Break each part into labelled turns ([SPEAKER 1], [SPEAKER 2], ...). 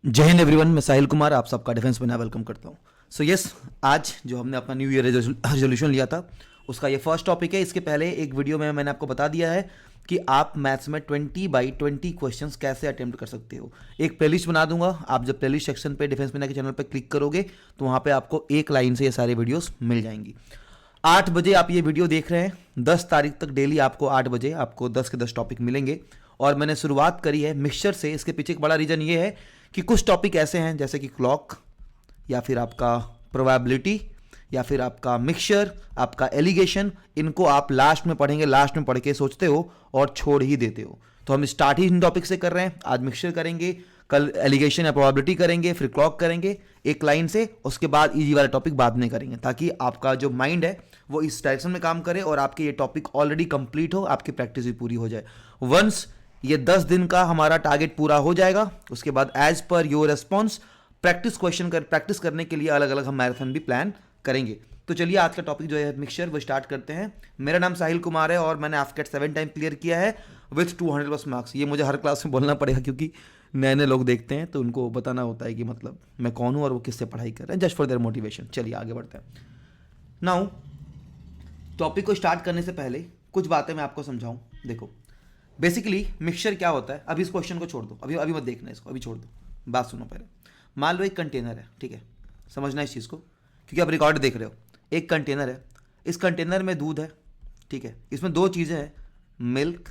[SPEAKER 1] जय हिंद एवरीवन, मैं साहिल कुमार आप सबका डिफेंस में वेलकम करता हूँ। सो यस, आज जो हमने अपना न्यू ईयर रेजोल्यूशन लिया था उसका ये फर्स्ट टॉपिक है। इसके पहले एक वीडियो में मैंने आपको बता दिया है कि आप मैथ्स में 20/20 क्वेश्चंस कैसे अटेम्प्ट कर सकते हो। एक प्लेलिस्ट बना दूंगा, आप जब प्लेलिस्ट सेक्शन पे डिफेंस मीना के चैनल पर क्लिक करोगे तो वहाँ पे आपको एक लाइन से ये सारे वीडियोस मिल जाएंगी। 8 बजे आप ये वीडियो देख रहे हैं, 10 तारीख तक डेली आपको 8 बजे आपको 10 के 10 टॉपिक मिलेंगे। और मैंने शुरुआत करी है मिक्सचर से। इसके पीछे एक बड़ा रीज़न ये है कि कुछ टॉपिक ऐसे हैं जैसे कि क्लॉक, या फिर आपका प्रोबेबिलिटी, या फिर आपका मिक्सचर, आपका एलिगेशन, इनको आप लास्ट में पढ़ेंगे, लास्ट में पढ़ के सोचते हो और छोड़ ही देते हो। तो हम स्टार्ट ही इन टॉपिक से कर रहे हैं। आज मिक्सचर करेंगे, कल एलिगेशन या प्रोबेबिलिटी करेंगे, फिर क्लॉक करेंगे एक लाइन से, उसके बाद इजी वाला टॉपिक बाद में करेंगे, ताकि आपका जो माइंड है वो इस डायरेक्शन में काम करे और आपके ये टॉपिक ऑलरेडी कंप्लीट हो, आपकी प्रैक्टिस भी पूरी हो जाए। वंस ये 10 दिन का हमारा टारगेट पूरा हो जाएगा, उसके बाद as per your response practice करने के लिए अलग अलग हम मैराथन भी प्लान करेंगे। तो चलिए आज का टॉपिक जो है मिक्सचर, वो स्टार्ट करते हैं। मेरा नाम साहिल कुमार है और मैंने AFCAT 7 टाइम क्लियर किया है विथ 200+ मार्क्स। ये मुझे हर क्लास में बोलना पड़ेगा क्योंकि नए नए लोग देखते हैं तो उनको बताना होता है कि मतलब मैं कौन हूँ और वो किससे पढ़ाई कर रहे हैं, जस्ट फॉर देयर मोटिवेशन। चलिए आगे बढ़ते हैं। नाउ टॉपिक को स्टार्ट करने से पहले कुछ बातें मैं आपको समझाऊं। देखो, बेसिकली मिक्सचर क्या होता है, अभी इस क्वेश्चन को छोड़ दो, अभी अभी मत देखना इसको, अभी छोड़ दो, बात सुनो पहले। मान लो एक कंटेनर है, ठीक है, समझना इस चीज़ को क्योंकि आप रिकॉर्ड देख रहे हो। एक कंटेनर है, इस कंटेनर में दूध है, ठीक है, इसमें दो चीज़ें हैं, मिल्क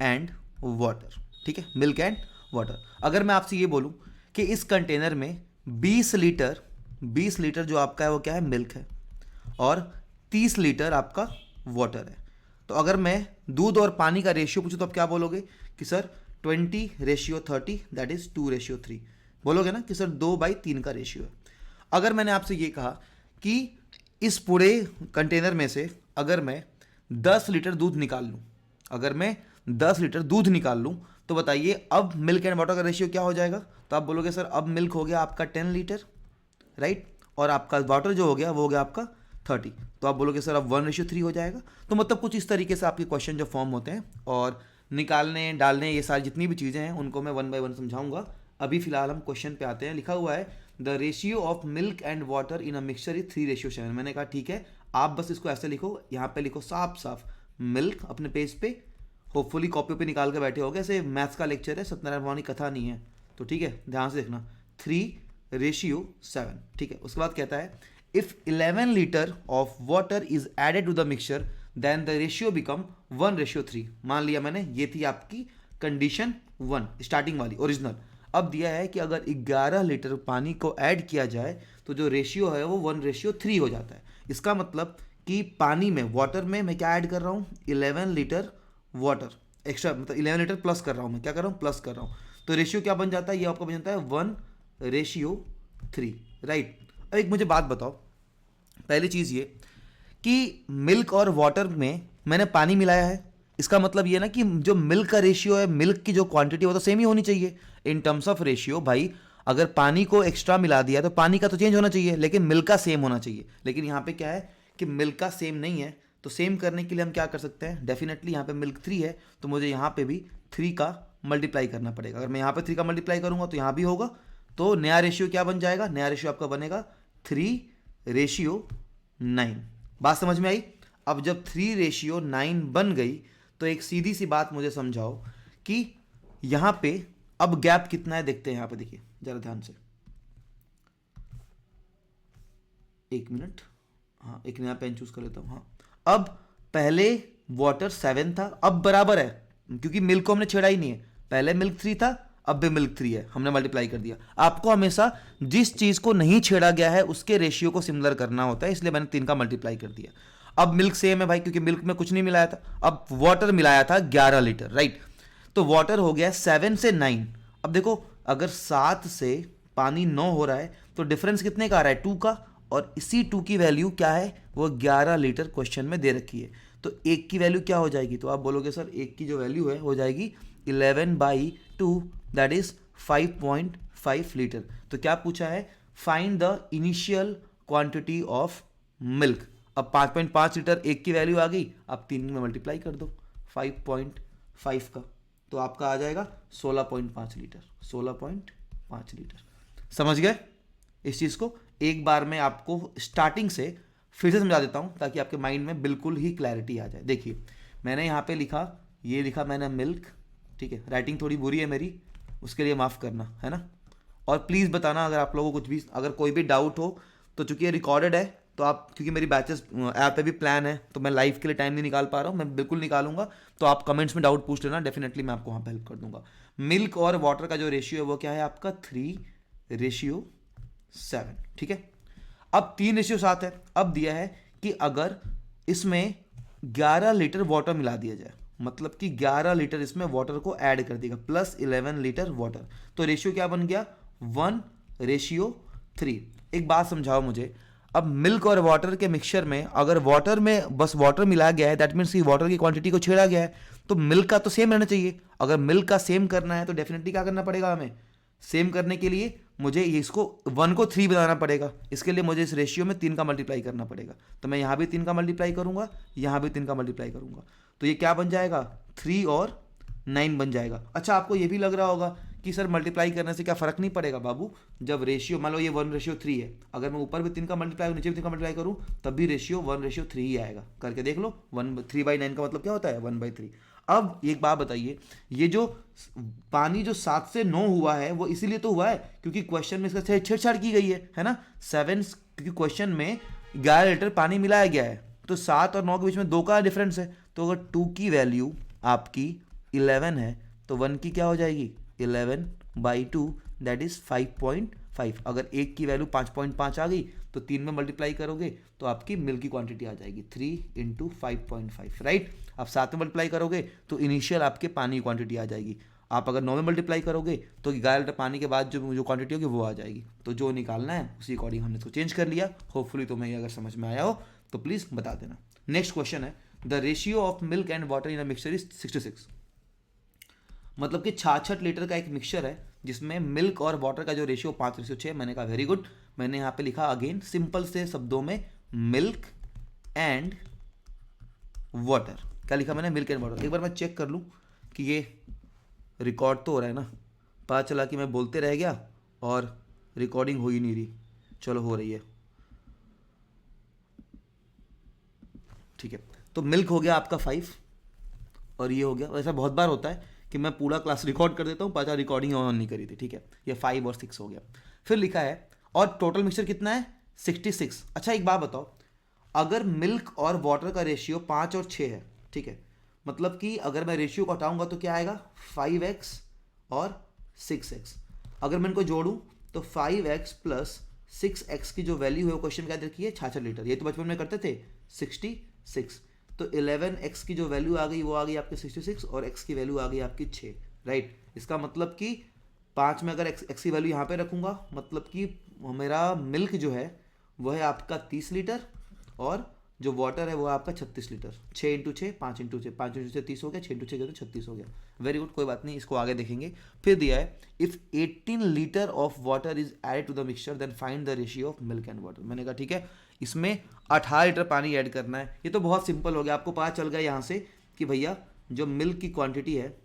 [SPEAKER 1] एंड वाटर, ठीक है, मिल्क एंड वाटर। अगर मैं आपसे ये बोलूँ कि इस कंटेनर में 20 लीटर जो आपका है वो क्या है, मिल्क है, और 30 लीटर आपका वाटर है। तो अगर मैं दूध और पानी का रेशियो पूछूं तो आप क्या बोलोगे कि सर 20:30, दैट इज 2:3। बोलोगे ना कि सर 2/3 का रेशियो है। अगर मैंने आपसे ये कहा कि इस पूरे कंटेनर में से अगर मैं 10 लीटर दूध निकाल लूँ, अगर मैं 10 लीटर दूध निकाल लूँ तो बताइए अब मिल्क एंड वाटर का रेशियो क्या हो जाएगा। तो आप बोलोगे सर अब मिल्क हो गया आपका 10 लीटर, राइट, और आपका वाटर जो हो गया वो हो गया आपका 30। तो आप बोलोगे सर अब 1:3 हो जाएगा। तो मतलब कुछ इस तरीके से आपके क्वेश्चन जो फॉर्म होते हैं, और निकालने डालने ये सारी जितनी भी चीज़ें हैं उनको मैं 1 बाय 1 समझाऊंगा। अभी फिलहाल हम क्वेश्चन पे आते हैं। लिखा हुआ है the ratio of milk and water in a mixture is 3:7। मैंने कहा ठीक है, आप बस इसको ऐसे लिखो, यहाँ पे लिखो साफ साफ मिल्क अपने पेज पे, होपफुली कॉपी पे निकाल के बैठे हो गए, ऐसे मैथ्स का लेक्चर है, सत्यनारायण भगवान की कथा नहीं है। तो ठीक है, ध्यान से देखना, 3:7, ठीक है। उसके बाद कहता है if 11 litre of water is added to the mixture then the ratio become 1:3। मान लिया मैंने, ये थी आपकी कंडीशन 1 स्टार्टिंग वाली ओरिजिनल। अब दिया है कि अगर 11 लीटर पानी को ऐड किया जाए तो जो रेशियो है वो 1:3 हो जाता है। इसका मतलब कि पानी में, वाटर में मैं क्या ऐड कर रहा हूँ, 11 लीटर वाटर एक्स्ट्रा, मतलब 11 लीटर प्लस कर रहा हूँ, मैं क्या कर रहा हूँ, प्लस कर रहा हूँ। तो रेशियो क्या बन जाता है, ये आपका बन जाता है 1:3, राइट। अब एक मुझे बात बताओ, पहली चीज़ ये कि मिल्क और वाटर में मैंने पानी मिलाया है, इसका मतलब ये ना कि जो मिल्क का रेशियो है, मिल्क की जो क्वांटिटी है वो तो सेम ही होनी चाहिए इन टर्म्स ऑफ रेशियो। भाई अगर पानी को एक्स्ट्रा मिला दिया तो पानी का तो चेंज होना चाहिए, लेकिन मिल्क का सेम होना चाहिए। लेकिन यहाँ पे क्या है कि मिल्क का सेम नहीं है, तो सेम करने के लिए हम क्या कर सकते हैं, डेफिनेटली यहाँ पे मिल्क 3 है तो मुझे यहाँ पे भी 3 का मल्टीप्लाई करना पड़ेगा। अगर मैं यहाँ पे 3 का मल्टीप्लाई करूँगा तो यहाँ भी होगा, तो नया रेशियो क्या बन जाएगा, नया रेशियो आपका बनेगा 3:9। बात समझ में आई। अब जब 3:9 बन गई तो एक सीधी सी बात मुझे समझाओ कि यहां पे अब गैप कितना है, देखते हैं। यहां पे देखिए जरा ध्यान से, एक मिनट, हाँ एक नया पेन चूज कर लेता हूं। हाँ, अब पहले वाटर 7 था, अब बराबर है क्योंकि मिल्क को हमने छेड़ा ही नहीं है। पहले मिल्क 3 था, अब भी मिल्क 3 है, हमने मल्टीप्लाई कर दिया। आपको हमेशा जिस चीज को नहीं छेड़ा गया है उसके रेशियो को सिमिलर करना होता है, इसलिए मैंने 3 का मल्टीप्लाई कर दिया। अब मिल्क सेम है भाई, क्योंकि मिल्क में कुछ नहीं मिलाया था। अब वाटर मिलाया था 11 लीटर, राइट, तो वाटर हो गया 7 से 9। अब देखो अगर 7 से पानी 9 हो रहा है तो डिफरेंस कितने का आ रहा है, 2 का, और इसी 2 की वैल्यू क्या है, वो 11 लीटर क्वेश्चन में दे रखी है। तो एक की वैल्यू क्या हो जाएगी, तो आप बोलोगे सर एक की जो वैल्यू है हो जाएगी 11/2, दैट इज 5.5 लीटर। तो क्या पूछा है, find the initial quantity of milk. अब 5.5 लीटर एक की वैल्यू आ गई, अब 3 में मल्टीप्लाई कर दो 5.5 का, तो आपका आ जाएगा 16.5 लीटर, 16.5 5 लीटर। समझ गए इस चीज़ को? एक बार मैं आपको स्टार्टिंग से फिर से समझा देता हूँ ताकि आपके माइंड में बिल्कुल ही क्लैरिटी आ जाए। देखिए मैंने यहाँ पे लिखा, ये लिखा मैंने मिल्क, ठीक है, राइटिंग थोड़ी बुरी है मेरी, उसके लिए माफ़ करना, है ना। और प्लीज़ बताना अगर आप लोगों को कुछ भी, अगर कोई भी डाउट हो तो, चूंकि ये रिकॉर्डेड है तो आप, क्योंकि मेरी बैचेस ऐप पे भी प्लान है तो मैं लाइव के लिए टाइम नहीं निकाल पा रहा हूँ, मैं बिल्कुल निकालूंगा। तो आप कमेंट्स में डाउट पूछ लेना, डेफिनेटली मैं आपको वहाँ पे हेल्प कर दूंगा। मिल्क और वाटर का जो रेशियो है वो क्या है आपका 3:7, ठीक है। अब 3:7 है। अब दिया है कि अगर इसमें 11 लीटर वाटर मिला दिया जाए, मतलब कि 11 लीटर इसमें वाटर को ऐड कर देगा प्लस 11 लीटर वाटर, तो रेशियो क्या बन गया 1:3। एक बात समझाओ मुझे, अब मिल्क और वाटर के मिक्सचर में अगर वाटर में बस वाटर मिलाया गया है, दैट मीन्स कि वाटर की क्वांटिटी को छेड़ा गया है, तो मिल्क का तो सेम रहना चाहिए। अगर मिल्क का सेम करना है तो डेफिनेटली क्या करना पड़ेगा हमें, सेम करने के लिए मुझे इसको 1 को 3 बनाना पड़ेगा। इसके लिए मुझे इस रेशियो में 3 का मल्टीप्लाई करना पड़ेगा। तो मैं यहाँ भी 3 का मल्टीप्लाई करूँगा, यहाँ भी 3 का मल्टीप्लाई करूँगा, तो ये क्या बन जाएगा 3 और 9 बन जाएगा। अच्छा आपको ये भी लग रहा होगा कि सर मल्टीप्लाई करने से क्या फ़र्क नहीं पड़ेगा बाबू, जब रेशियो मान लो ये 1:3 है, अगर मैं ऊपर भी 3 का मल्टीप्लाई नीचे भी 3 का मल्टीप्लाई करूँ तब भी रेशियो 1:3 ही आएगा। करके देख लो, 3/9 का मतलब क्या होता है 1/3। अब एक बात बताइए, ये जो पानी जो 7 से 9 हुआ है वो इसीलिए तो हुआ है क्योंकि क्वेश्चन में इसका छेड़छाड़ की गई है ना। 7, क्योंकि क्वेश्चन में 11 लीटर पानी मिलाया गया है, तो 7 और 9 के बीच में 2 का डिफरेंस है। तो अगर 2 की वैल्यू आपकी 11 है तो 1 की क्या हो जाएगी 11/2, दैट इज 5.5। अगर 1 की वैल्यू 5.5 आ गई तो 3 में मल्टीप्लाई करोगे तो आपकी मिल्क की क्वांटिटी आ जाएगी 3 × 5.5, राइट। अब 7 में मल्टीप्लाई करोगे तो इनिशियल आपके पानी की क्वांटिटी आ जाएगी। आप अगर 9 में मल्टीप्लाई करोगे तो 11 लीटर पानी के बाद जो क्वांटिटी होगी वो आ जाएगी। तो जो निकालना है उसी अकॉर्डिंग हमने इसको चेंज कर लिया। होपफुली तुम्हें ये अगर समझ में आया हो तो प्लीज़ बता देना। नेक्स्ट क्वेश्चन है, the ratio of milk and water in a mixture is 66। मतलब कि 66 लीटर का एक मिक्सचर है जिसमें मिल्क और वाटर का जो रेशियो 5:6। मैंने कहा वेरी गुड। मैंने यहाँ पे लिखा अगेन सिंपल से शब्दों में मिल्क एंड वाटर। क्या लिखा मैंने, मिल्क एंड वाटर। एक बार मैं चेक कर लूँ कि ये रिकॉर्ड तो हो रहा है ना। पता चला कि मैं बोलते रह गया और रिकॉर्डिंग हो ही नहीं रही। चलो हो रही है, ठीक है। तो मिल्क हो गया आपका 5 और ये हो गया, ऐसा बहुत बार होता है कि मैं पूरा क्लास रिकॉर्ड कर देता हूँ, पता रिकॉर्डिंग ऑन नहीं करी थी, ठीक है। ये 5 और 6 हो गया। फिर लिखा है और टोटल मिक्सचर कितना है 66। अच्छा एक बात बताओ, अगर मिल्क और वाटर का रेशियो 5 और 6 है, ठीक है, मतलब कि अगर मैं रेशियो को हटाऊंगा तो क्या आएगा 5x और 6x। अगर मैं इनको जोड़ूं तो 5x प्लस 6x की जो वैल्यू है वो क्वेश्चन क्या रखी है 66 लीटर। ये तो बचपन में करते थे 66। तो 11x की जो वैल्यू आ गई वो आ गई आपकी 66 और x की वैल्यू आ गई आपकी 6, राइट। इसका मतलब कि 5 में अगर x की वैल्यू यहाँ पे रखूँगा मतलब कि मेरा मिल्क जो है वो है आपका 30 लीटर और जो वाटर है वो आपका 36 लीटर। 6 × 6 5 × 6 5 × 6 30 हो गया, 6 × 6 36 हो गया। वेरी गुड, कोई बात नहीं, इसको आगे देखेंगे। फिर दिया है if 18 litre of water is added to the mixture then find the ratio of milk and water. मैंने कहा ठीक है, इसमें 18 लीटर पानी ऐड करना है। ये तो बहुत सिंपल हो गया, आपको पता चल गया यहाँ से कि भैया जो मिल्क की क्वांटिटी है,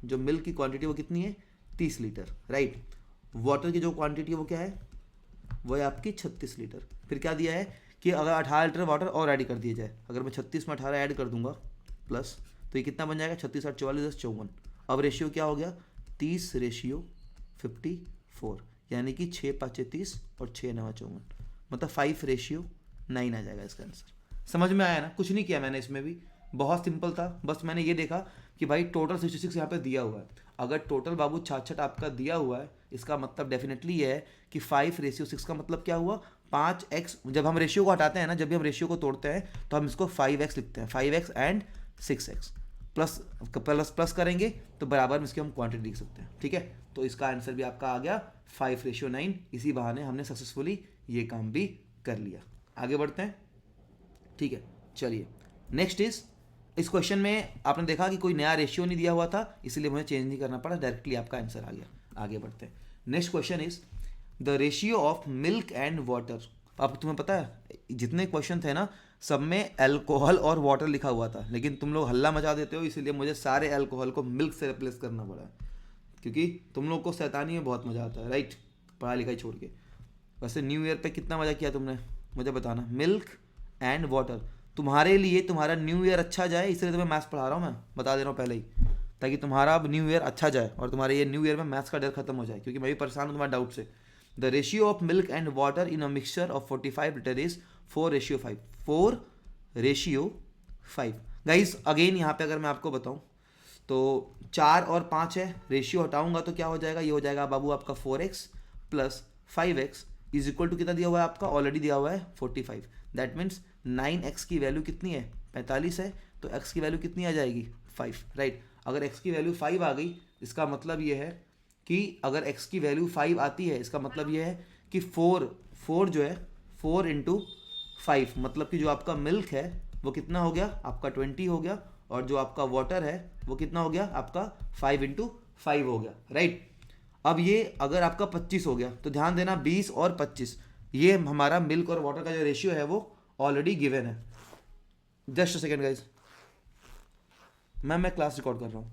[SPEAKER 1] जो मिल्क की क्वांटिटी वो कितनी है 30 लीटर, राइट। वाटर की जो क्वांटिटी है वो क्या है, वो है आपकी 36 लीटर। फिर क्या दिया है कि अगर 18 लीटर वाटर और ऐड कर दिया जाए, अगर मैं 36 में 18 ऐड कर दूंगा प्लस, तो ये कितना बन जाएगा 36 8 44 10 54। अब रेशियो क्या हो गया 30:54, यानी कि 6 5 30 और 6 9 54, मतलब 5:9 आ जाएगा इसका आंसर। समझ में आया ना, कुछ नहीं किया मैंने इसमें भी, बहुत सिंपल था। बस मैंने ये देखा कि भाई टोटल 66 यहाँ पे दिया हुआ है। अगर टोटल बाबू 66 आपका दिया हुआ है, इसका मतलब डेफिनेटली ये है कि 5:6 का मतलब क्या हुआ 5x। जब हम रेशियो को हटाते हैं ना, जब भी हम रेशियो को तोड़ते हैं तो हम इसको 5x लिखते हैं, 5x and 6x plus plus plus करेंगे तो बराबर में इसकी हम क्वांटिटी लिख सकते हैं, ठीक है। तो इसका आंसर भी आपका आ गया 5:9। इसी बहाने हमने सक्सेसफुली ये काम भी कर लिया। आगे बढ़ते हैं, ठीक है। चलिए नेक्स्ट इज, इस क्वेश्चन में आपने देखा कि कोई नया रेशियो नहीं दिया हुआ था, इसलिए मुझे चेंज नहीं करना पड़ा, डायरेक्टली आपका आंसर आ गया। आगे बढ़ते हैं। Next question is the ratio of milk and water. अब तुम्हें पता है जितने क्वेश्चन थे ना सब में अल्कोहल और वाटर लिखा हुआ था, लेकिन तुम लोग हल्ला मचा देते हो, इसीलिए मुझे सारे अल्कोहल को मिल्क से रिप्लेस करना पड़ा है। क्योंकि तुम लोग को शैतानी में बहुत मज़ा आता है, राइट, पढ़ाई लिखाई छोड़ के। वैसे न्यू ईयर पे कितना मज़ा किया तुमने, मुझे बताना। मिल्क एंड वाटर, तुम्हारे लिए तुम्हारा न्यू ईयर अच्छा जाए इसलिए तुम्हें मैथ्स पढ़ा रहा हूँ, मैं बता दे रहा हूँ पहले ही, ताकि तुम्हारा अब न्यू ईयर अच्छा जाए और तुम्हारे ये न्यू ईयर में मैथ्स का डर खत्म हो जाए, क्योंकि मैं भी परेशान हूँ तुम्हारे डाउट से। The ratio of milk and water in a mixture of 45 litre is 4:5, 4:5। Guys again यहाँ पे अगर मैं आपको बताऊँ तो 4 और 5 है, रेशियो हटाऊंगा तो क्या हो जाएगा, ये हो जाएगा बाबू आपका 4x plus 5x is equal to कितना दिया हुआ है आपका, ऑलरेडी दिया हुआ है 45। दैट मीन्स 9x की वैल्यू कितनी है, 45 है, तो x की वैल्यू कितनी आ जाएगी, 5, राइट। अगर x की वैल्यू 5 आ गई, इसका मतलब ये है कि अगर x की वैल्यू 5 आती है, इसका मतलब ये है कि 4 जो है 4 × 5, मतलब कि जो आपका मिल्क है वो कितना हो गया आपका 20 हो गया, और जो आपका वाटर है वो कितना हो गया आपका 5 × 5 हो गया, राइट। अब ये अगर आपका 25 हो गया तो ध्यान देना 20 और 25 ये हमारा मिल्क और वाटर का जो रेशियो है वो ऑलरेडी गिवन है। जस्ट अ सेकेंड गाइज, मैं क्लास रिकॉर्ड कर रहा हूँ।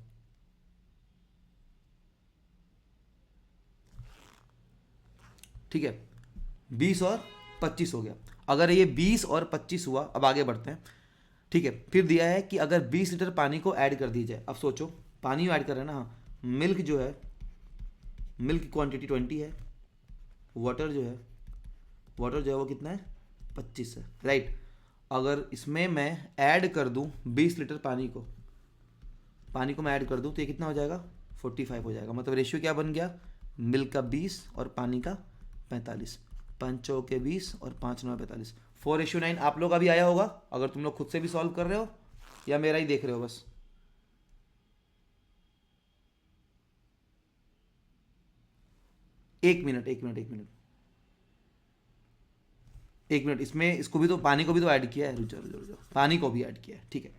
[SPEAKER 1] ठीक है, 20 और 25 हो गया। अगर ये 20 और 25 हुआ, अब आगे बढ़ते हैं, ठीक है। फिर दिया है कि अगर 20 लीटर पानी को ऐड कर दी जाए, अब सोचो पानी ऐड कर रहे हैं ना, हाँ, मिल्क जो है, मिल्क की क्वांटिटी 20 है, वाटर जो है वो कितना है 25 है, राइट। अगर इसमें मैं ऐड कर दूं 20 लीटर पानी को मैं ऐड कर दूं तो ये कितना हो जाएगा 45 हो जाएगा। मतलब रेशियो क्या बन गया, मिल्क का 20 और पानी का 45, 5 के 20 और 5 9 45, 4:9। आप लोग का भी आया होगा अगर तुम लोग खुद से भी सॉल्व कर रहे हो या मेरा ही देख रहे हो बस। एक मिनट इसमें इसको भी तो, पानी को भी तो ऐड किया है, रुचो पानी को भी ऐड किया है, ठीक है।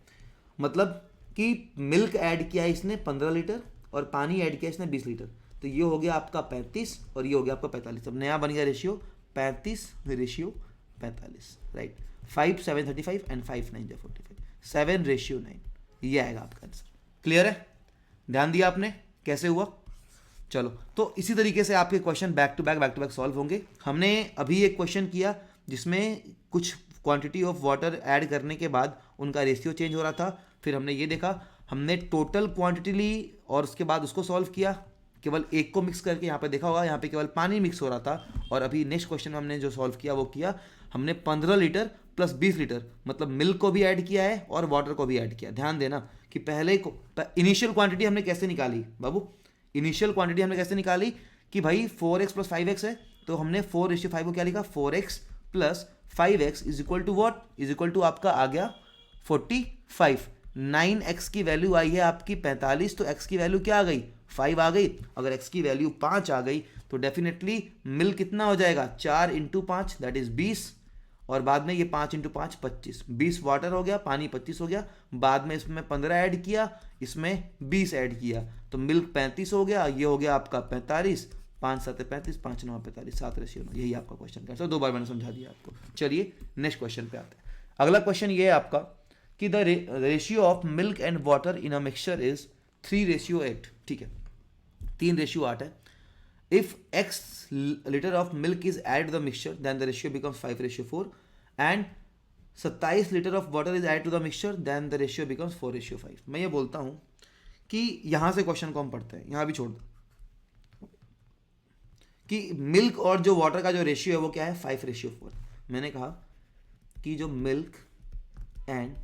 [SPEAKER 1] मतलब कि मिल्क ऐड किया है इसने 15 लीटर और पानी ऐड किया इसने 20 लीटर, तो ये हो गया आपका 35 और ये हो गया आपका 45। अब नया बन गया रेशियो 35:45, राइट। 5 7 35 एंड 5 9 45, 7:9, ये आएगा आपका आंसर। क्लियर है, ध्यान दिया आपने कैसे हुआ। चलो, तो इसी तरीके से आपके question back to back solve होंगे। हमने अभी एक क्वेश्चन किया जिसमें कुछ क्वांटिटी ऑफ वाटर ऐड करने के बाद उनका रेशियो चेंज हो रहा था। फिर हमने ये देखा, हमने टोटल क्वांटिटी ली और उसके बाद उसको सॉल्व किया, केवल एक को मिक्स करके। यहाँ पे देखा होगा, यहाँ पे केवल पानी मिक्स हो रहा था। और अभी नेक्स्ट क्वेश्चन में हमने जो सॉल्व किया वो किया हमने 15 लीटर प्लस 20 लीटर, मतलब मिल्क को भी ऐड किया है और वाटर को भी ऐड किया। ध्यान देना कि पहले को इनिशियल क्वांटिटी हमने कैसे निकाली बाबू, इनिशियल क्वांटिटी हमने कैसे निकाली कि भाई 4x प्लस 5x है, तो हमने 4:5 को क्या लिखा, 4x plus 5x is equal to what, is equal to आपका आ गया 45। 9x की वैल्यू आई है आपकी 45, तो x की वैल्यू क्या आ गई 5 आ गई। अगर x की वैल्यू 5 आ गई तो डेफिनेटली मिल्क कितना हो जाएगा 4 × 5 दैट इज 20, और बाद में ये 5 × 5 25, 20 वाटर हो गया, पानी 25 हो गया, बाद में इसमें 15 ऐड किया, इसमें 20 ऐड किया, तो मिल्क 35 हो गया, ये हो गया आपका 45, 5 7 35, 5 9 45, 7:9। यही आपका क्वेश्चन का आंसर, 2 बार मैंने समझा दिया आपको। चलिए नेक्स्ट क्वेश्चन पे आते हैं। अगला क्वेश्चन ये है आपका कि the ratio of milk and water in a mixture is 3:8, ठीक है, 3:8 है। If x liter of milk is added to the mixture, then the ratio becomes 5:4, and 27 litre of water is add to the mixture, then the ratio becomes 4:5। मैं ये बोलता हूँ कि यहाँ से क्वेश्चन को हम पढ़ते हैं, यहाँ भी छोड़ दो, कि मिल्क और जो वाटर का जो रेशियो है वो क्या है 5:4। मैंने कहा कि जो मिल्क एंड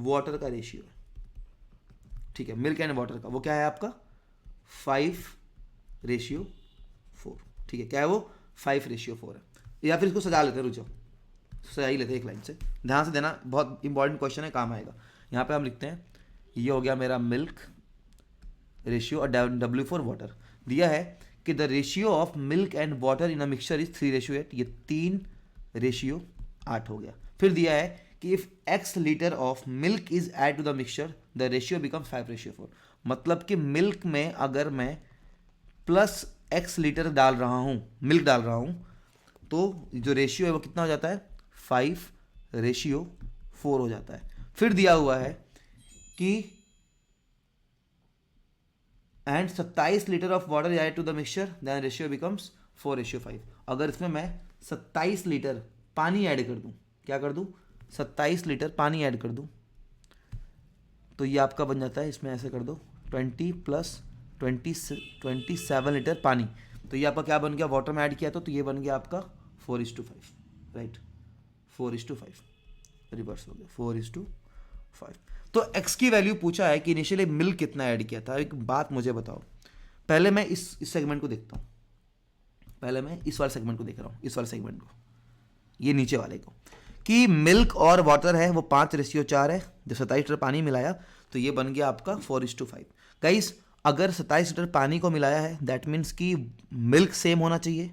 [SPEAKER 1] वाटर का रेशियो है, ठीक है, मिल्क एंड वाटर का वो क्या है आपका 5:4, ठीक है, क्या है वो 5:4 है। या फिर इसको सजा लेते हैं, रुचो सजा ही लेते हैं एक लाइन से, ध्यान से देना, बहुत इंपॉर्टेंट क्वेश्चन है, काम आएगा। यहाँ पे हम लिखते हैं ये हो गया मेरा मिल्क रेशियो और W फॉर वाटर। दिया है कि the ratio of milk and water in a mixture is 3:8, ये 3:8 हो गया। फिर दिया है कि if x litre of milk is add to the mixture the ratio becomes 5:4, मतलब कि मिल्क में अगर मैं प्लस x लीटर डाल रहा हूँ, मिल्क डाल रहा हूँ, तो जो रेशियो है वो कितना हो जाता है 5:4 हो जाता है। फिर दिया हुआ है कि and 27 litre of water add to the mixture, then ratio becomes 4:5। अगर इसमें मैं 27 लीटर पानी ऐड कर दूं, क्या कर दूं, 27 लीटर पानी ऐड कर दूं, तो ये आपका बन जाता है, इसमें ऐसे कर दो 20 प्लस 27 लीटर पानी, तो ये आपका क्या बन गया, वाटर में ऐड किया तो ये बन गया आपका 4:5, राइट, 4:5, रिवर्स हो गया 4:5। तो x की वैल्यू पूछा है कि इनिशियली मिल्क कितना ऐड किया था। एक बात मुझे बताओ, पहले मैं इस सेगमेंट को देखता हूँ, पहले मैं इस वाले सेगमेंट को देख रहा हूँ, इस वाले सेगमेंट को, ये नीचे वाले को, कि मिल्क और वाटर है वो 5:4 है। जब 27 लीटर पानी मिलाया तो ये बन गया आपका 4:5। गाइस अगर 27 लीटर पानी को मिलाया है दैट मीन्स कि मिल्क सेम होना चाहिए,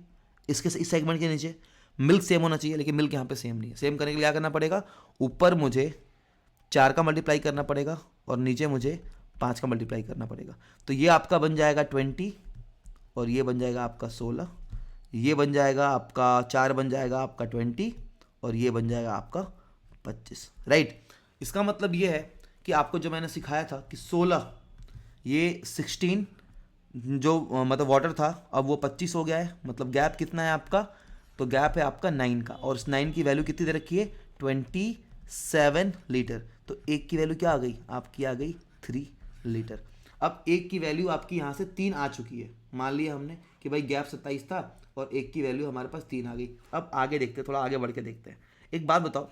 [SPEAKER 1] इसके इस सेगमेंट के नीचे मिल्क सेम होना चाहिए, लेकिन मिल्क यहाँ पे सेम नहीं है। सेम करने के लिए क्या करना पड़ेगा, ऊपर मुझे 4 का मल्टीप्लाई करना पड़ेगा और नीचे मुझे 5 का मल्टीप्लाई करना पड़ेगा। तो ये आपका बन जाएगा 20 और ये बन जाएगा आपका 16, ये बन जाएगा आपका 4 बन जाएगा आपका 20 और ये बन जाएगा आपका 25, राइट। इसका मतलब ये है कि आपको जो मैंने सिखाया था कि 16 ये 16 जो मतलब वाटर था अब वो 25 हो गया है, मतलब गैप कितना है आपका, तो गैप है आपका 9 का, और इस 9 की वैल्यू कितनी दे रखी है, 27 लीटर। तो एक की वैल्यू क्या आ गई आपकी, आ गई 3 लीटर। अब एक की वैल्यू आपकी यहाँ से 3 आ चुकी है, मान लिया हमने कि भाई गैप 27 था और एक की वैल्यू हमारे पास 3 आ गई। अब आगे देखते हैं, थोड़ा आगे बढ़ के देखते हैं। एक बात बताओ,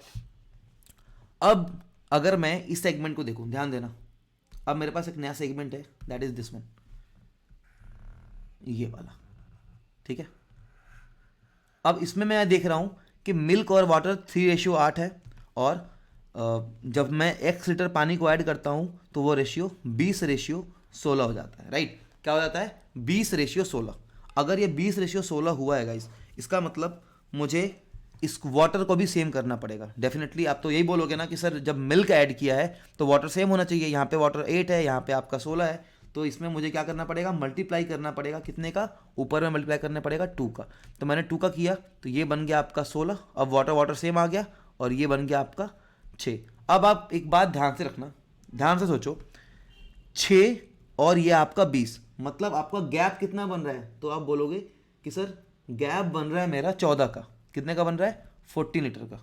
[SPEAKER 1] अब अगर मैं इस सेगमेंट को देखूं, ध्यान देना, अब मेरे पास एक नया सेगमेंट है, दैट इज दिस वन, ये वाला, ठीक है। अब इसमें मैं देख रहा हूं कि मिल्क और वाटर 3:8 है, और जब मैं x लीटर पानी को ऐड करता हूं तो वो रेशियो 20:16 हो जाता है, राइट। क्या हो जाता है, 20:16। अगर ये 20:16 हुआ है गाइस, इसका मतलब मुझे इस वाटर को भी सेम करना पड़ेगा डेफिनेटली। आप तो यही बोलोगे ना कि सर जब मिल्क ऐड किया है तो वाटर सेम होना चाहिए, यहाँ पे वाटर 8 है, यहाँ पे आपका 16 है, तो इसमें मुझे क्या करना पड़ेगा, मल्टीप्लाई करना पड़ेगा, कितने का, ऊपर में मल्टीप्लाई करना पड़ेगा 2 का। तो मैंने 2 का किया तो ये बन गया आपका 16, अब वाटर सेम आ गया और ये बन गया आपका 6। अब आप एक बात ध्यान से रखना, ध्यान से सोचो, 6 और ये आपका 20, मतलब आपका गैप कितना बन रहा है, तो आप बोलोगे कि सर गैप बन रहा है मेरा 14 का, कितने का बन रहा है, 14 लीटर का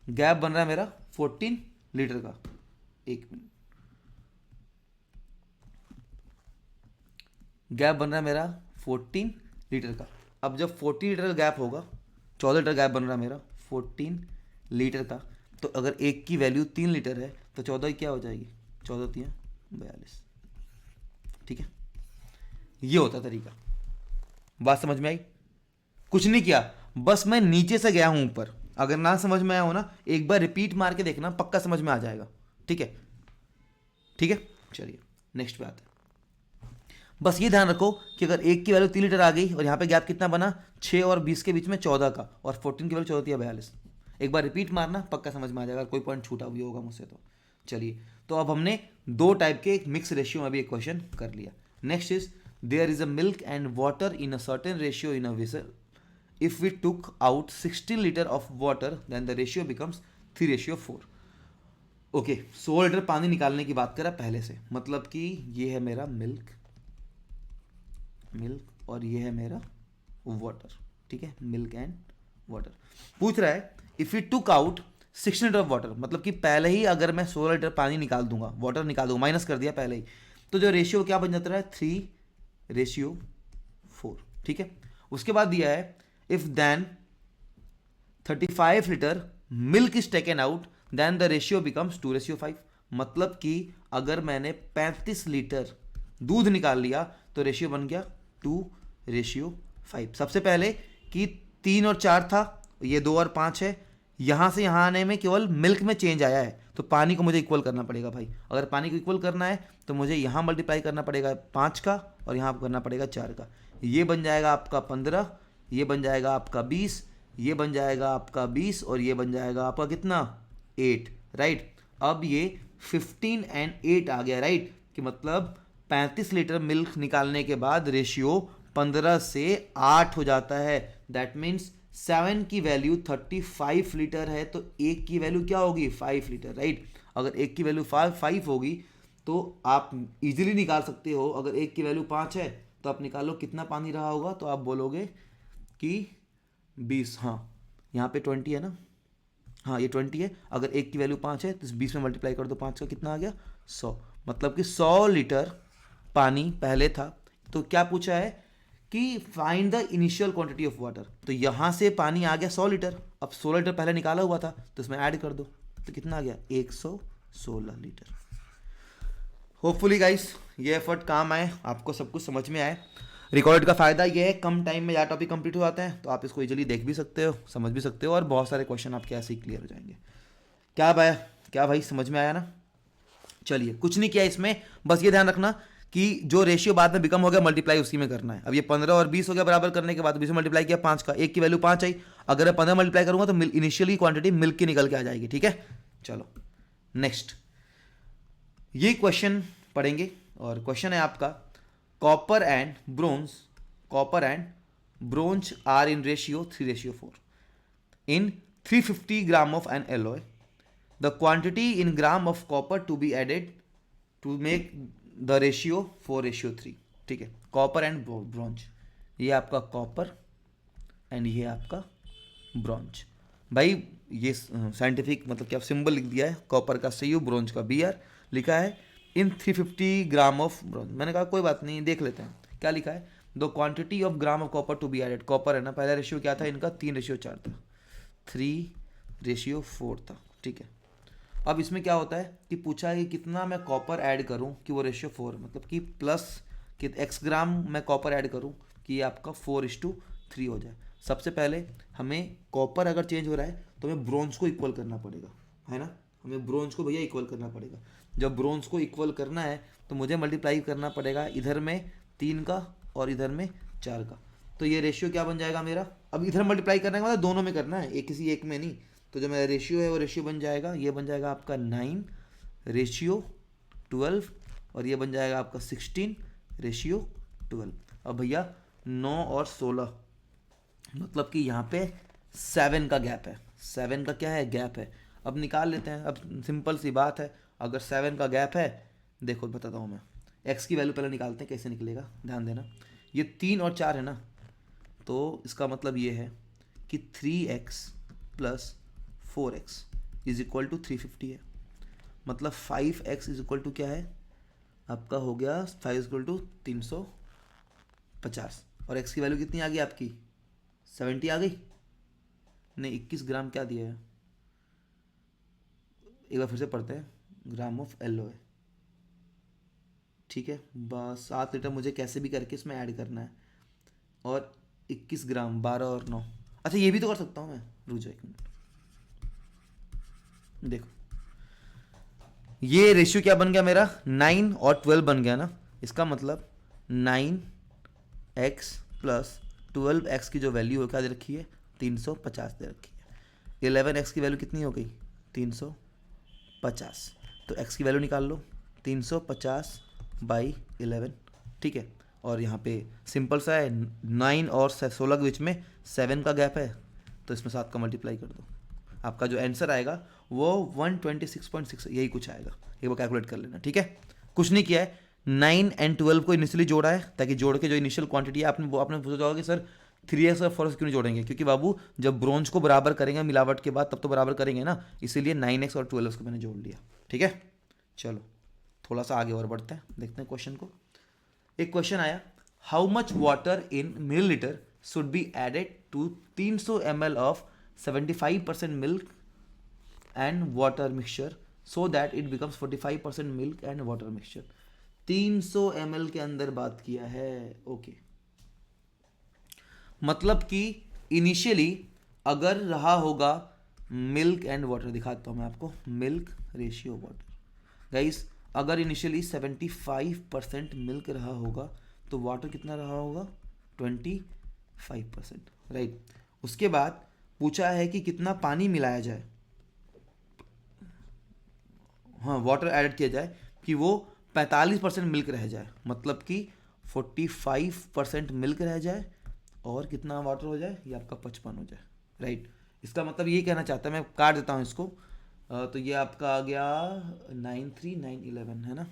[SPEAKER 1] गैप बन रहा है मेरा, 14 लीटर का। एक मिनट, गैप बन रहा है मेरा 14 लीटर का। अब जब 14 लीटर का गैप होगा, 14 लीटर गैप बन रहा है मेरा 14 लीटर का, तो अगर एक की वैल्यू 3 लीटर है तो 14 की क्या हो जाएगी, 14 3 42, ठीक है। ये होता तरीका, बात समझ में आई। कुछ नहीं किया, बस मैं नीचे से गया हूं ऊपर। अगर ना समझ में आया हो ना, एक बार रिपीट मार के देखना, पक्का समझ में आ जाएगा, ठीक है, ठीक है। चलिए नेक्स्ट पे आते हैं। बस ये ध्यान रखो कि अगर एक की वैल्यू 3 लीटर आ गई और यहाँ पे गैप कितना बना, 6 और 20 के बीच में 14 का, और 14 की वैल्यू 14 थी 42। एक बार रिपीट मारना, पक्का समझ में आ जाएगा, कोई पॉइंट छूटा हुआ होगा मुझसे तो। चलिए, तो अब हमने 2 टाइप के एक मिक्स रेशियो में भी एक क्वेश्चन कर लिया। Next is there is a milk and water in a certain ratio in a vessel, if we took out 16 litre of water then the ratio becomes 3:4। Okay, 16 litre पानी निकालने की बात करा पहले से, मतलब कि ये है मेरा मिल्क और ये है मेरा वाटर, ठीक है, मिल्क एंड वाटर। पूछ रहा है if you took out 16 litre of water, मतलब कि पहले ही अगर मैं 16 लीटर पानी निकाल दूंगा, वाटर निकाल दूंगा, माइनस कर दिया पहले ही, तो जो रेशियो क्या बन जाता है, 3:4, ठीक है। उसके बाद दिया है if then 35 litre milk is taken out then the ratio becomes 2:5, मतलब कि अगर मैंने 35 लीटर दूध निकाल लिया तो रेशियो बन गया 2:5। सबसे पहले कि 3 और 4 था, ये 2 और 5 है, यहां से यहां आने में केवल मिल्क में चेंज आया है, तो पानी को मुझे इक्वल करना पड़ेगा भाई। अगर पानी को इक्वल करना है तो मुझे यहां मल्टीप्लाई करना पड़ेगा 5 का और यहां करना पड़ेगा 4 का। ये बन जाएगा आपका 15, ये बन जाएगा आपका 20, ये बन जाएगा आपका 20 और ये बन जाएगा आपका कितना, 8, राइट। अब ये 15 एंड 8 आ गया, राइट, कि मतलब 35 लीटर मिल्क निकालने के बाद रेशियो 15 से 8 हो जाता है। दैट मीन्स 7 की वैल्यू 35 लीटर है, तो एक की वैल्यू क्या होगी, 5 लीटर, राइट। अगर एक की वैल्यू 5 होगी तो आप इजीली निकाल सकते हो। अगर एक की वैल्यू 5 है तो आप निकालो कितना पानी रहा होगा, तो आप बोलोगे कि 20। हाँ, यहाँ पे 20 है ना, हाँ ये 20 है। अगर एक की वैल्यू 5 है तो 20 में मल्टीप्लाई कर दो, 5 का कितना आ गया 100। मतलब कि 100 लीटर पानी पहले था। तो क्या पूछा है कि find the initial quantity of water. तो यहाँ से पानी आ गया 100 लीटर, अब 16 लीटर पहले निकाला हुआ था तो इसमें ऐड कर दो, तो कितना आ गया 116 लीटर। होपफुली गाइस ये एफर्ट काम आए, आपको सब कुछ समझ में आए। रिकॉर्ड का फ़ायदा ये है कम टाइम में ज़्यादा टॉपिक कंप्लीट हो जाते हैं, तो आप इसको इजीली देख भी सकते हो, समझ भी सकते हो, और बहुत सारे क्वेश्चन आपके ऐसे ही क्लियर हो जाएंगे। क्या भाई समझ में आया ना? चलिए, कुछ नहीं किया इसमें, बस ये ध्यान रखना कि जो रेशियो बाद में बिकम हो गया मल्टीप्लाई उसी में करना है। अब ये 15 और 20 हो गया बराबर करने के बाद 20 में मल्टीप्लाई किया 5 का, एक की वैल्यू 5 आई। अगर मैं 15 मल्टीप्लाई करूंगा तो इनिशियली क्वांटिटी मिल्क की निकल के आ जाएगी। ठीक है, चलो नेक्स्ट ये क्वेश्चन पढ़ेंगे, और क्वेश्चन है आपका copper and bronze are in ratio 3:4 in 350 gram of an alloy. The quantity in gram of copper to be added to make the ratio 4:3। ठीक है, कॉपर एंड ब्रॉन्ज, ये आपका कॉपर एंड ये आपका ब्रॉन्ज। भाई ये साइंटिफिक मतलब क्या सिंबल लिख दिया है, कॉपर का Cu, ब्रॉन्ज का Br लिखा है इन 350 ग्राम ऑफ ब्रॉन्ज। मैंने कहा कोई बात नहीं, देख लेते हैं क्या लिखा है। The quantity of gram of copper to be added, copper है ना, पहला रेशियो क्या था इनका 3:4 था, 3:4 था। ठीक है, अब इसमें क्या होता है कि पूछा है कि कितना मैं कॉपर ऐड करूं कि वो रेशियो 4, मतलब कि प्लस कि x ग्राम मैं कॉपर ऐड करूं कि ये आपका 4:3 हो जाए। सबसे पहले हमें कॉपर अगर चेंज हो रहा है तो हमें ब्रोंज को इक्वल करना पड़ेगा, है ना, हमें ब्रोंज को भैया इक्वल करना पड़ेगा। जब ब्रोंज को इक्वल करना है तो मुझे मल्टीप्लाई करना पड़ेगा इधर में 3 का और इधर में 4 का। तो ये रेशियो क्या बन जाएगा मेरा, अब इधर मल्टीप्लाई करने का मतलब दोनों में करना है, एक किसी एक में नहीं। तो जो मेरा रेशियो है वो रेशियो बन जाएगा, ये बन जाएगा आपका 9:12, और ये बन जाएगा आपका 16:12। अब भैया 9 और 16, मतलब कि यहाँ पे 7 का गैप है, 7 का क्या है गैप है। अब निकाल लेते हैं, अब सिंपल सी बात है, अगर 7 का गैप है, देखो बताता हूँ मैं, x की वैल्यू पहले निकालते हैं कैसे निकलेगा, ध्यान देना। ये 3 और 4 है ना, तो इसका मतलब ये है कि 3x + 4x = 350 है। मतलब 5x = क्या है आपका, हो गया 5 = 350, और x की वैल्यू कितनी आ गई आपकी 70 आ गई, नहीं 21 ग्राम क्या दिया है, एक बार फिर से पढ़ते हैं, ग्राम ऑफ एलोए। ठीक है, बस 7 लीटर मुझे कैसे भी करके इसमें ऐड करना है, और 21 ग्राम 12 और 9, अच्छा ये भी तो कर सकता हूँ मैं, रुक जाओ 1 मिनट। देखो ये रेशियो क्या बन गया मेरा, 9 और 12 बन गया ना, इसका मतलब 9x + 12x की जो वैल्यू है क्या दे रखी है 350 दे रखी है। 11x की वैल्यू कितनी हो गई 350, तो x की वैल्यू निकाल लो 350/11। ठीक है, और यहाँ पे सिंपल सा है, 9 और 16 के बीच में 7 का गैप है, तो इसमें 7 का मल्टीप्लाई कर दो, आपका जो आंसर आएगा वो 126.6 यही कुछ आएगा, एक बार कैलकुलेट कर लेना। ठीक है, कुछ नहीं किया है, 9 और 12 को इनिशियली जोड़ा है, ताकि जोड़ के जो इनिशियल क्वांटिटी है आपने सोचा होगा कि सर 3x और 4x क्यों नहीं जोड़ेंगे, क्योंकि बाबू जब ब्रोंज को बराबर करेंगे मिलावट के बाद तब तो बराबर करेंगे ना, इसीलिए 9x और 12x को मैंने जोड़ लिया। ठीक है, चलो थोड़ा सा आगे और बढ़ते हैं, देखते हैं क्वेश्चन को। एक क्वेश्चन आया, how much water in millilitre should be added to 300 ml of 75% milk and water mixture so that it becomes 45% milk and water mixture. 300 ml के अंदर बात किया है, ओके। मतलब कि इनिशियली अगर रहा होगा मिल्क एंड वाटर, दिखाता हूँ मैं आपको, मिल्क रेशियो वाटर गाइस, अगर इनिशियली 75% मिल्क रहा होगा तो वाटर कितना रहा होगा 25%, राइट। उसके बाद पूछा है कि कितना पानी मिलाया जाए, हाँ वाटर ऐड किया जाए कि वो 45% मिल्क रह जाए, मतलब कि 45% मिल्क रह जाए और कितना वाटर हो जाए, ये आपका 55 हो जाए, राइट। इसका मतलब ये कहना चाहता है, मैं काट देता हूँ इसको, तो ये आपका आ गया 9 3 9 11 है ना,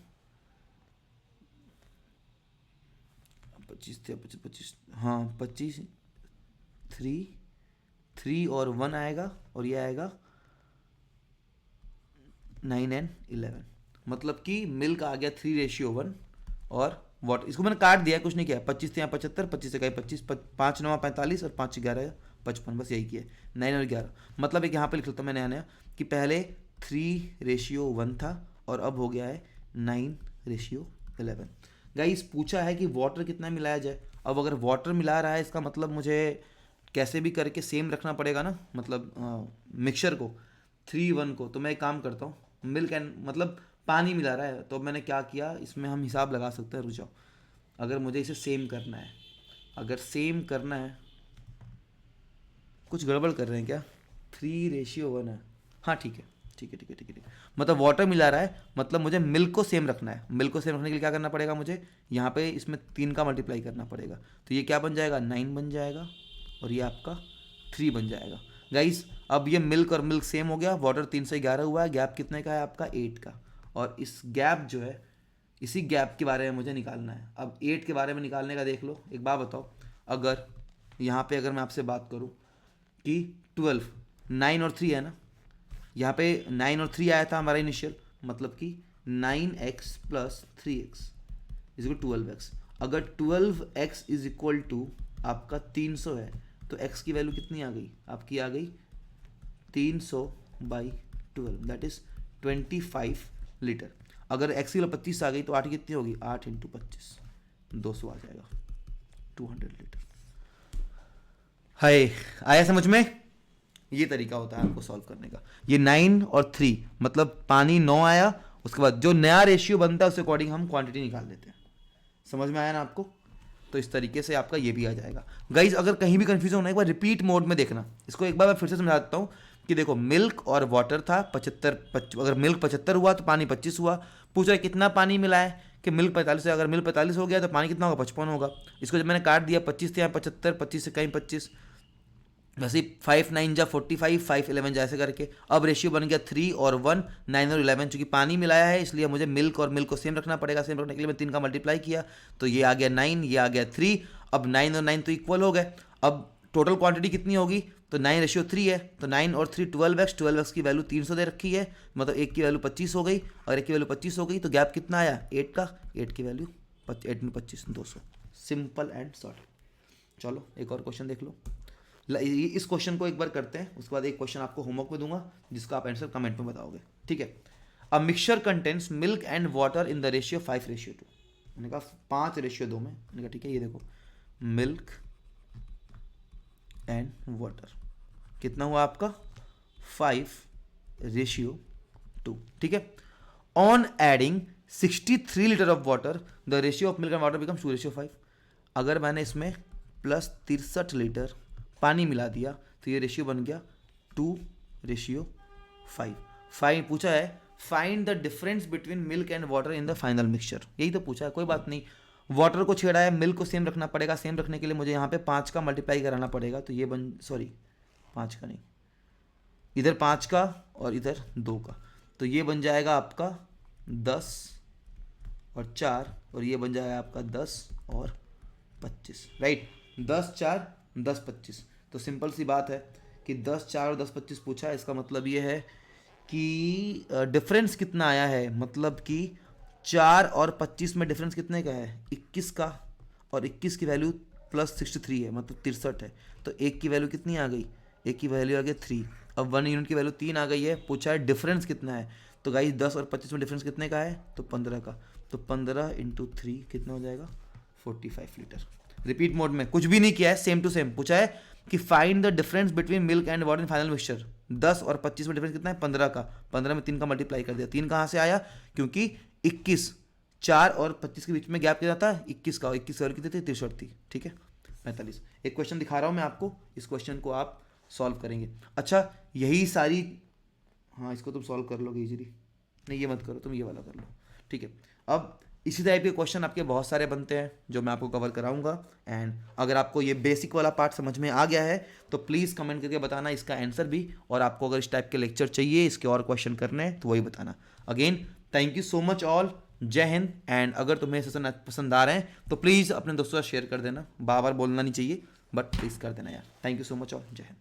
[SPEAKER 1] 25 थे, 25, हाँ 25, 3 और 1 आएगा और ये आएगा 9 एंड 11। मतलब कि मिल्क आ गया 3:1 और वाटर, इसको मैंने काट दिया, कुछ नहीं किया। 25 थे यहाँ 75, 25 से गए 25, 5 9 45 और 5 11 55, बस यही किया 9 और 11। मतलब एक यहाँ पे लिख लेता हूँ मैं नया नया कि पहले 3:1 था और अब हो गया है 9:11। गाइस पूछा है कि वाटर कितना मिलाया जाए। अब अगर वाटर मिला रहा है इसका मतलब मुझे कैसे भी करके सेम रखना पड़ेगा ना, मतलब मिक्सचर को 3:1 को। तो मैं एक काम करता हूँ, मिल्क एंड मतलब पानी मिला रहा है, तो मैंने क्या किया, इसमें हम हिसाब लगा सकते हैं। रुक जाओ, अगर मुझे इसे सेम करना है, अगर सेम करना है, कुछ गड़बड़ कर रहे हैं क्या? 3:1 है, हाँ ठीक है ठीक है ठीक है ठीक है ठीक है। मतलब वाटर मिला रहा है, मतलब मुझे मिल्क को सेम रखना है। मिल्क को सेम रखने के लिए क्या करना पड़ेगा मुझे, यहाँ पे इसमें 3 का मल्टीप्लाई करना पड़ेगा। तो ये क्या बन जाएगा, 9 बन जाएगा और ये आपका 3 बन जाएगा। गाइस अब ये मिल्क और मिल्क सेम हो गया, वाटर 3 से 11 हुआ है, गैप कितने का है आपका 8 का। और इस गैप जो है, इसी गैप के बारे में मुझे निकालना है। अब 8 के बारे में निकालने का देख लो। एक बात बताओ, अगर यहाँ पे अगर मैं आपसे बात करूँ कि 12, 9 और 3 है ना, यहाँ पे 9 और 3 आया था हमारा इनिशियल, मतलब कि 9x plus 3x is equal 12x। अगर 12x इज इक्वल टू आपका 300 है, तो x की वैल्यू कितनी आ गई आपकी, आ गई 300/12, दैट इज 25 लीटर। अगर x की वैल्यू 25 आ गई तो 8 कितनी होगी, 8 × 25, 200 आ जाएगा, 200 लीटर। हाय, आया समझ में? ये तरीका होता है आपको सॉल्व करने का। ये 9 और 3 मतलब पानी 9 आया, उसके बाद जो नया रेशियो बनता है उसके अकॉर्डिंग हम क्वांटिटी निकाल लेते हैं। समझ में आया ना आपको? तो इस तरीके से आपका ये भी आ जाएगा। गाइज अगर कहीं भी कंफ्यूजन होना है एक बार रिपीट मोड में देखना। इसको एक बार मैं फिर से समझा देता हूँ कि देखो मिल्क और वाटर था 75, अगर मिल्क 75 हुआ तो पानी 25 हुआ। पूछ रहा है कितना पानी मिला है, कि मिल्क 45 है, अगर मिल्क 45 हो गया तो पानी कितना होगा, 55 होगा। इसको जब मैंने काट दिया, 25 थे यहाँ 75, 25 से कहीं 25, वैसे ही 5 9 जा 45, 5 11 जा, ऐसे करके अब रेशियो बन गया 3 और 1, 9 और 11। चूंकि पानी मिलाया है इसलिए मुझे मिल्क और मिल्क को सेम रखना पड़ेगा। सेम रखने के लिए मैं 3 का मल्टीप्लाई किया, तो ये आ गया 9, ये आ गया 3। अब 9 और 9 तो इक्वल हो गए। अब टोटल क्वांटिटी कितनी होगी, तो 9:3 है, तो 9 और 3 12x, 12x की वैल्यू 300 दे रखी है, मतलब एक की वैल्यू 25 हो गई। और एक की वैल्यू 25 हो गई तो गैप कितना आया 8 का, 8 की वैल्यू 8 में 25, 200। Simple and sort. चलो एक और क्वेश्चन देख लो। इस क्वेश्चन को एक बार करते हैं, उसके बाद एक क्वेश्चन आपको होमवर्क में दूंगा जिसका आप आंसर कमेंट में बताओगे, ठीक है। A mixture contents milk and water in the ratio 5:2। मैंने कहा 5:2 में, मैंने कहा ठीक है। ये देखो मिल्क एंड वाटर कितना हुआ आपका 5:2, ठीक है। On adding 63 litre of water the ratio of milk and water becomes 2:5। अगर मैंने इसमें प्लस 63 लीटर पानी मिला दिया तो ये रेशियो बन गया 2:5। फाइन पूछा है find the difference between milk and water in the final mixture, यही तो पूछा है। कोई बात नहीं, वाटर को छेड़ा है, मिल्क को सेम रखना पड़ेगा। सेम रखने के लिए मुझे यहाँ पे 5 का मल्टीप्लाई कराना पड़ेगा, तो ये 5 का नहीं, इधर 5 का और इधर 2 का, तो ये बन जाएगा आपका 10 और 4, और ये बन जाएगा आपका 10 और 25, राइट। 10 4 10 25। तो सिंपल सी बात है कि 10 4 और 10 25 पूछा है, इसका मतलब ये है कि डिफरेंस कितना आया है, मतलब कि 4 और 25 में डिफरेंस कितने का है, 21 का। और 21 की वैल्यू प्लस 63 है, मतलब 63 है। तो एक की वैल्यू कितनी आ गई, एक की वैल्यू आ गई 3। अब 1 यूनिट की वैल्यू 3 आ गई है। पूछा है डिफरेंस कितना है, तो गाइस 10 और 25 में डिफरेंस कितने का है, तो 15 का। तो 15 × 3 कितना हो जाएगा, 45 लीटर। रिपीट मोड में कुछ भी नहीं किया है, सेम टू सेम पूछा है कि find the difference between milk and water in final mixture. 10 और 25 में डिफरेंस कितना है, 15 का। 15 में 3 का मल्टीप्लाई कर दिया। 3 कहाँ से आया, क्योंकि 21, 4 और 25 के बीच में गैप कितना था, 21 का। 21 की वैल्यू कितनी थी, 63 थी, ठीक है। 45। एक क्वेश्चन दिखा रहा हूँ मैं आपको, इस क्वेश्चन को आप सॉल्व करेंगे। अच्छा यही सारी, हाँ इसको तुम सॉल्व कर लोगे इजीली, नहीं ये मत करो, तुम ये वाला कर लो, ठीक है। अब इसी टाइप के क्वेश्चन आपके बहुत सारे बनते हैं जो मैं आपको कवर कराऊंगा। एंड अगर आपको ये बेसिक वाला पार्ट समझ में आ गया है तो प्लीज़ कमेंट करके बताना इसका आंसर भी, और आपको अगर इस टाइप के लेक्चर चाहिए, इसके और क्वेश्चन करने हैं तो वही बताना। Again thank you so much all, जय हिंद। एंड अगर तुम्हें सेशन पसंद आ रहे हैं तो प्लीज़ अपने दोस्तों से शेयर कर देना, बार बार बोलना नहीं चाहिए बट प्लीज़ कर देना यार। थैंक यू सो मच और जय हिंद।